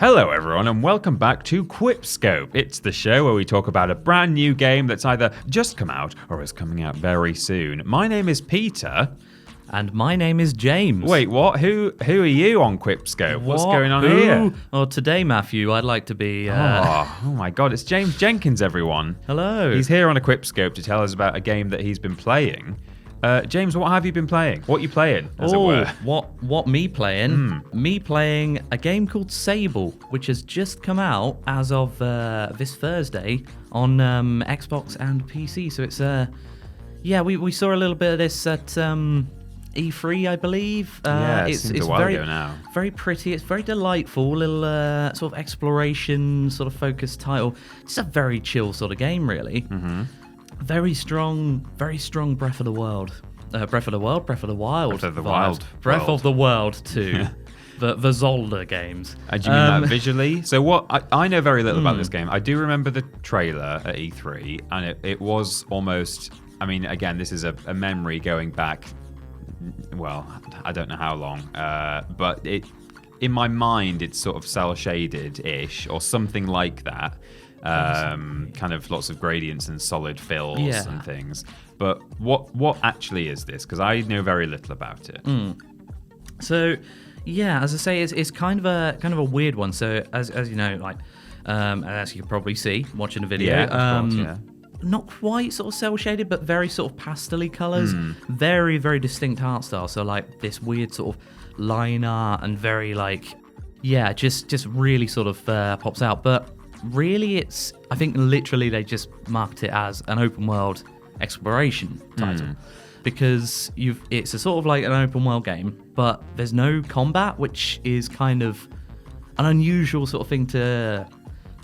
Hello everyone and welcome back to QuipScope. It's the show where we talk about a brand new game that's either just come out or is coming out very soon. My name is Peter. And my name is James. Wait, what? Who are you on QuipScope? What's going on here? Well, today, Matthew, I'd like to be... Oh my god, it's James Jenkins, everyone. Hello. He's here on a QuipScope to tell us about a game that he's been playing. James, what have you been playing? What are you playing, as it were? What me playing? Me playing a game called Sable, which has just come out as of this Thursday on Xbox and PC. So it's, we saw a little bit of this at E3, I believe. It seems a while ago now. Very pretty. It's very delightful, little sort of exploration, sort of focused title. It's a very chill sort of game, really. Mm-hmm. Very strong Breath of the Wild. Breath of the Wild? Breath of the Wild. Breath of the Wild. Breath of the Wild 2. the Zelda games. Do you mean that visually? So what? I know very little about this game. I do remember the trailer at E3, and it was almost... I mean, again, this is a memory going back... Well, I don't know how long, but in my mind, it's sort of cel-shaded-ish, or something like that. Kind of lots of gradients and solid fills and things. But what actually is this? Because I know very little about it. So, as I say, it's kind of a weird one. So, as you know, like as you can probably see watching the video, of course, not quite sort of cel-shaded, but very sort of pastel-y colours. Very, very distinct art style. So, like this weird sort of line art and very just really sort of pops out. But really, I think literally they just market it as an open world exploration title because it's a sort of like an open world game, but there's no combat, which is kind of an unusual sort of thing to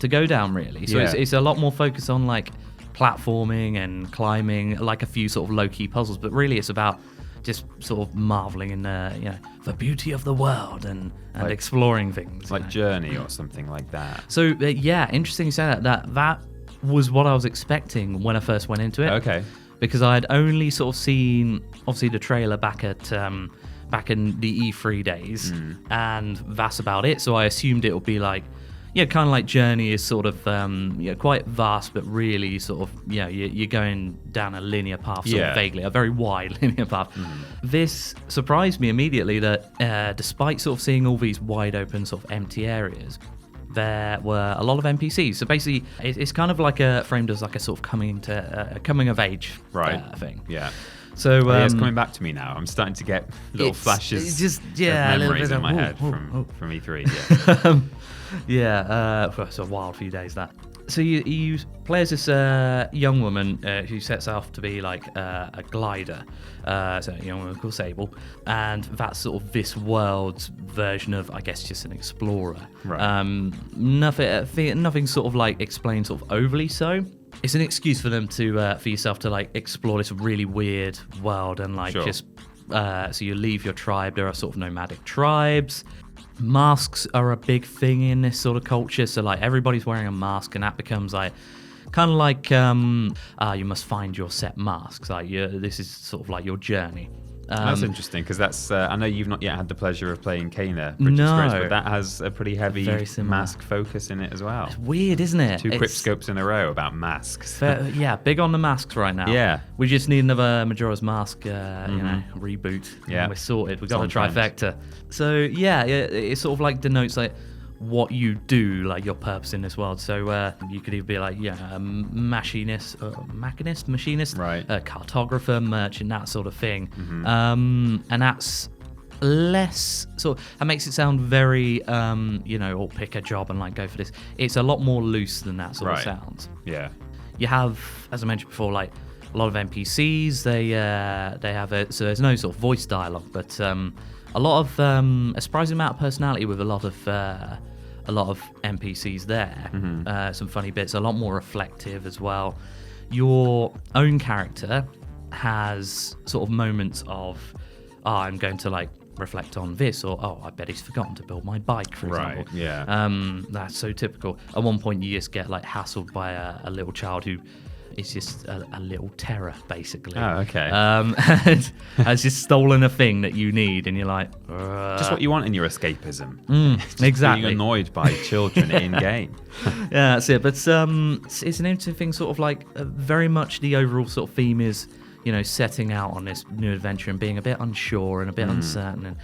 go down, really. So it's a lot more focused on like platforming and climbing, like a few sort of low-key puzzles, but really it's about just sort of marveling in the beauty of the world and like, exploring things. Like Journey or something like that. So, interesting you say that. That was what I was expecting when I first went into it. Okay. Because I had only sort of seen, obviously, the trailer back in the E3 days, and that's about it. So I assumed it would be like, kind of like Journey is sort of, quite vast, but really sort of, you're going down a linear path, sort of vaguely, a very wide linear path. This surprised me immediately that despite sort of seeing all these wide open sort of empty areas, there were a lot of NPCs. So basically, it's kind of like framed as like a sort of coming of age thing. Yeah. So it's coming back to me now. I'm starting to get little flashes of memories in my head from E3. It's a wild few days, that. So you play as this young woman who sets off to be like a glider. So a young woman called Sable, and that's sort of this world's version of, I guess, just an explorer. Right. Nothing sort of like explained sort of overly so. It's an excuse for them to for yourself to like explore this really weird world and like just so you leave your tribe. There are sort of nomadic tribes. Masks are a big thing in this sort of culture, so like everybody's wearing a mask, and that becomes like kind of like you must find your set masks. Like this is sort of like your journey. That's interesting because that's I know you've not yet had the pleasure of playing Kena Bridge Experience, but that has a pretty heavy mask focus in it as well. It's weird, isn't it? Two QuipScopes in a row about masks. Big on the masks right now. Yeah. We just need another Majora's Mask reboot. Yeah. We're sorted. We've got a trifecta. So it sort of like denotes like what you do, like your purpose in this world. So you could either be like a machinist, right, cartographer, merchant, that sort of thing. And that's less sort of, that makes it sound very or pick a job and like go for this. It's a lot more loose than that sort of sounds. You have, as I mentioned before, like a lot of NPCs. They have it, so there's no sort of voice dialogue, but a lot of a surprising amount of personality with a lot of NPCs there. Some funny bits, a lot more reflective as well. Your own character has sort of moments of, I'm going to like reflect on this, or I bet he's forgotten to build my bike, for example. That's so typical. At one point, you just get like hassled by a little child who it's just a little terror, basically. Oh, okay. And has just stolen a thing that you need, and you're like, just what you want in your escapism. Just exactly. Being annoyed by children in game. Yeah, that's it. But it's an interesting thing, sort of like very much the overall sort of theme is, setting out on this new adventure and being a bit unsure and a bit uncertain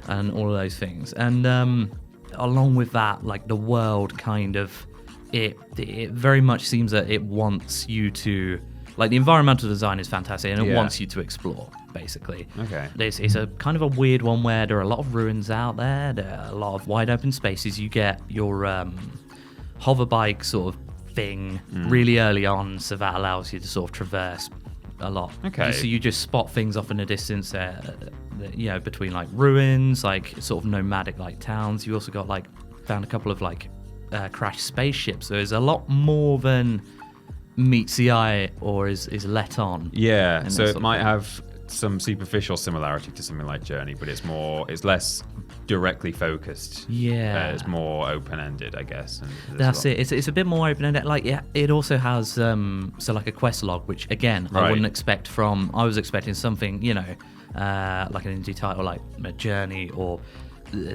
and all of those things. And along with that, like the world kind of, it very much seems that it wants you to, like, the environmental design is fantastic and it wants you to explore, basically. Okay. It's a kind of a weird one where there are a lot of ruins out there. There are a lot of wide open spaces. You get your hover bike sort of thing really early on, so that allows you to sort of traverse a lot. Okay. So you just spot things off in the distance between like ruins, like sort of nomadic like towns. You also got found a couple of crashed spaceships. So there's a lot more than meets the eye or is let on. Yeah, so it might have some superficial similarity to something like Journey, but it's less directly focused. Yeah, it's more open-ended, I guess. And that's it. It's a bit more open-ended. It also has like a quest log, which again I wouldn't expect from. I was expecting something, like an indie title like a Journey or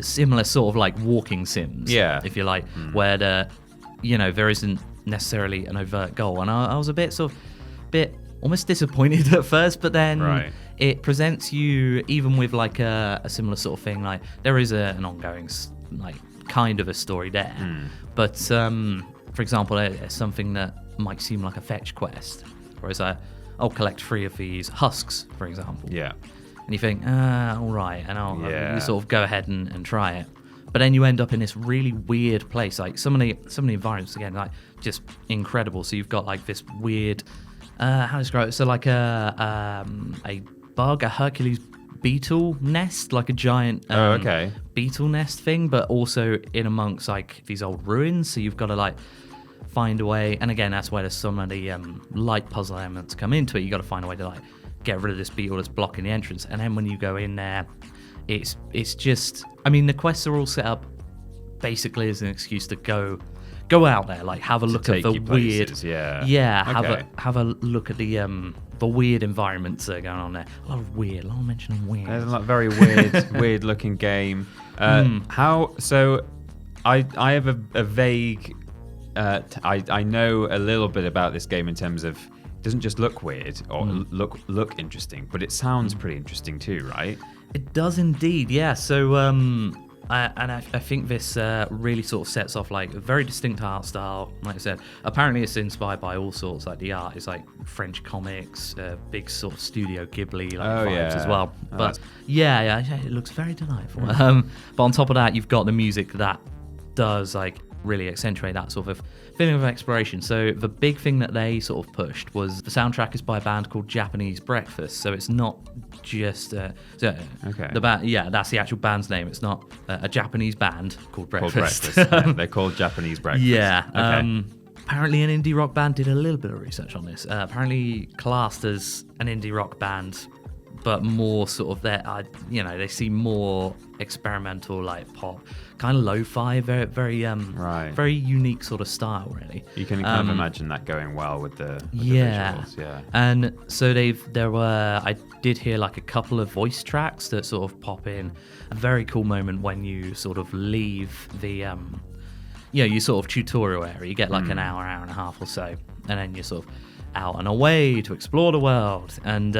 similar sort of like walking sims. Yeah, if you like, where there isn't necessarily an overt goal, and I was a bit almost disappointed at first, but then it presents you, even with like a similar sort of thing, like there is an ongoing like kind of a story there, but for example, something that might seem like a fetch quest, whereas I'll collect 3 of these husks, for example. Yeah. And you think, all right, and you sort of go ahead and try it. But then you end up in this really weird place. Like some of the environments, again, like just incredible. So you've got like this weird, how to describe it? So like a bug, a Hercules beetle nest, like a giant beetle nest thing, but also in amongst like these old ruins. So you've got to like find a way. And again, that's where there's some of the light puzzle elements come into it. You got to find a way to like get rid of this beetle that's blocking the entrance. And then when you go in there, it's just, I mean, the quests are all set up basically as an excuse to go out there, like have a look at the weird, have a look at the weird environments that are going on there. A lot of mention of weird. There's a very weird looking game. How? So I have a vague. I know a little bit about this game in terms of it doesn't just look weird or look interesting, but it sounds pretty interesting too, right? It does indeed, yeah. So, I think this really sort of sets off like a very distinct art style. Like I said, apparently it's inspired by all sorts. Like the art is like French comics, big sort of Studio Ghibli vibes as well. But yeah, it looks very delightful. But on top of that, you've got the music that does like really accentuate that sort of feeling of exploration. So the big thing that they sort of pushed was the soundtrack is by a band called Japanese Breakfast. So it's not just the band. Yeah, that's the actual band's name. It's not a Japanese band called Breakfast. They're called Japanese Breakfast. Yeah. Okay. Apparently, an indie rock band did a little bit of research on this. Apparently, classed as an indie rock band, but more sort of they seem more experimental, like pop, kind of lo-fi, very, very, very unique sort of style, really. You can kind of imagine that going well with the visuals, yeah. And so I did hear like a couple of voice tracks that sort of pop in. A very cool moment when you sort of leave the, you sort of tutorial area. You get like an hour and a half or so, and then you're sort of out and away to explore the world. And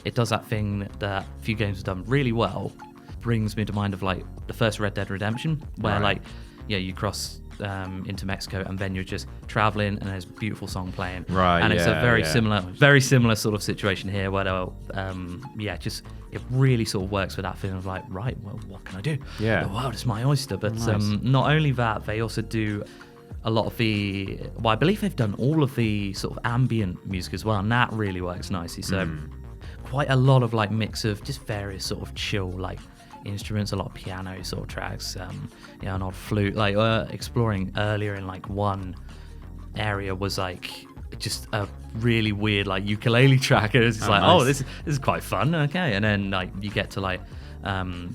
it does that thing that a few games have done really well. Brings me to mind of like the first Red Dead Redemption, where you cross into Mexico and then you're just traveling and there's a beautiful song playing. And it's a very similar sort of situation here where just it really sort of works with that feeling of like, right, well, what can I do? Yeah. The world is my oyster. But not only that, they also do a lot of I believe they've done all of the sort of ambient music as well, and that really works nicely. So quite a lot of like mix of just various sort of chill like instruments, a lot of piano sort of tracks, an odd flute. Like exploring earlier in like one area was like just a really weird like ukulele track, and it's just nice. This is quite fun. Okay, and then like you get to like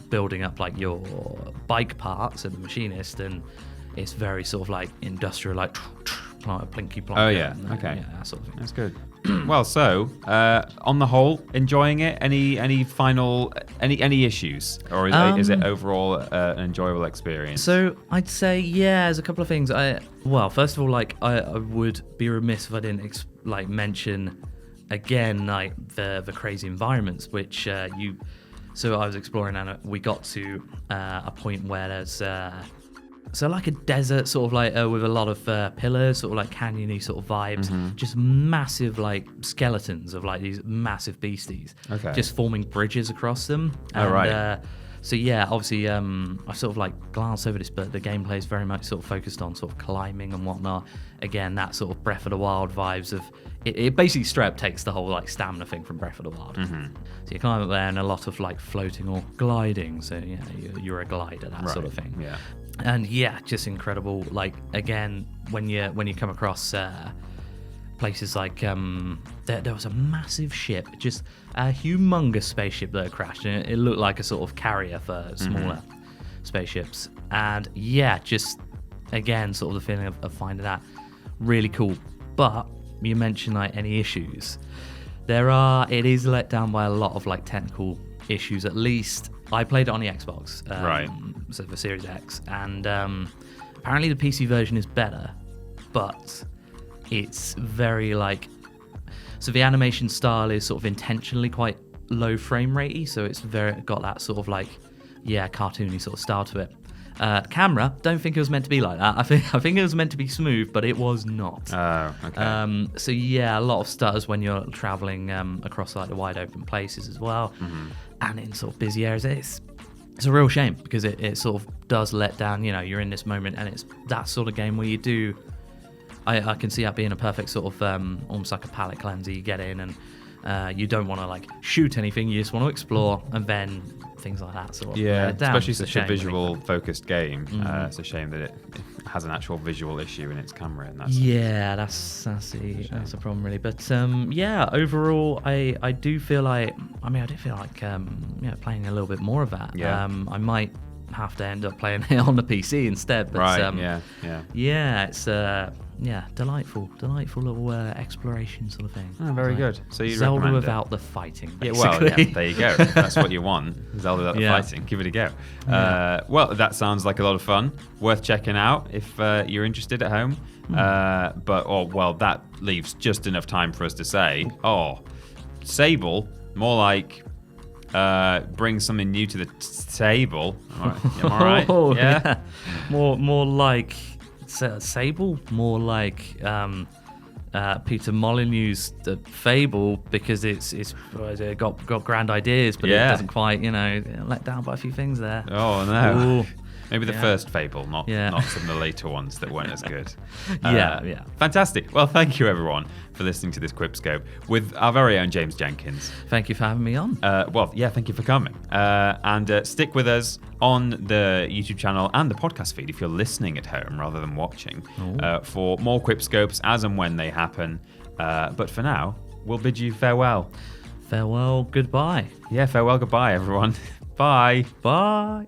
building up like your bike parts and the machinist, and it's very sort of like industrial, like plinky plonker. Oh yeah, and, okay, yeah, that sort of thing. that's good. Well, so on the whole, enjoying it. Any final any issues, or is it overall an enjoyable experience? So I'd say there's a couple of things. First of all, like I would be remiss if I didn't mention again like the crazy environments which So I was exploring and we got to a point where there's like a desert sort of like with a lot of pillars, sort of like canyony sort of vibes, just massive like skeletons of like these massive beasties, just forming bridges across them. And, right. So yeah, obviously I sort of like glanced over this, but the gameplay is very much sort of focused on sort of climbing and whatnot. Again, that sort of Breath of the Wild vibes of it basically straight up takes the whole like stamina thing from Breath of the Wild. So you climb up there and a lot of like floating or gliding. So yeah, you're a glider, that sort of thing. Yeah. And yeah, just incredible. Like again, when you come across places like there was a massive ship, just a humongous spaceship that had crashed, and it looked like a sort of carrier for smaller spaceships. And yeah, just again, sort of the feeling of finding that really cool. But you mentioned like any issues. It is let down by a lot of like technical issues. At least I played it on the Xbox, so the Series X, and apparently the PC version is better, but it's very like, so the animation style is sort of intentionally quite low frame ratey, so it's got that sort of like cartoony sort of style to it. Camera, don't think it was meant to be like that. I think it was meant to be smooth, but it was not. Oh, okay. So yeah, a lot of stutters when you're traveling across like the wide open places as well, and in sort of busy areas. It's a real shame because it sort of does let down. You know, you're in this moment, and it's that sort of game where you do. I can see that being a perfect sort of almost like a palate cleanser. You get in and you don't want to like shoot anything. You just want to explore, and then things like that sort of let it down. Especially such a visual focused game. It's a shame that it has an actual visual issue in its camera, and that's a problem really. But overall I do feel like playing a little bit more of that. I might have to end up playing it on the PC instead. But it's delightful little exploration sort of thing. Oh, very good. So you Zelda without the fighting, There basically. you go. That's what you want. Zelda without the fighting. Give it a go. Well, that sounds like a lot of fun. Worth checking out if you're interested at home. That leaves just enough time for us to say, Sable, more like bring something new to the table. Am I right? Yeah. More like Sable, more like Peter Molyneux's The Fable, because it's got grand ideas, but it doesn't quite let down by a few things there. Oh no. Ooh. Maybe the first Fable, not some of the later ones that weren't as good. Fantastic. Well, thank you everyone for listening to this QuipScope with our very own James Jenkins. Thank you for having me on. Thank you for coming. And stick with us on the YouTube channel and the podcast feed if you're listening at home rather than watching for more QuipScopes as and when they happen. But for now, we'll bid you farewell. Farewell, goodbye. Yeah, farewell, goodbye, everyone. Bye. Bye.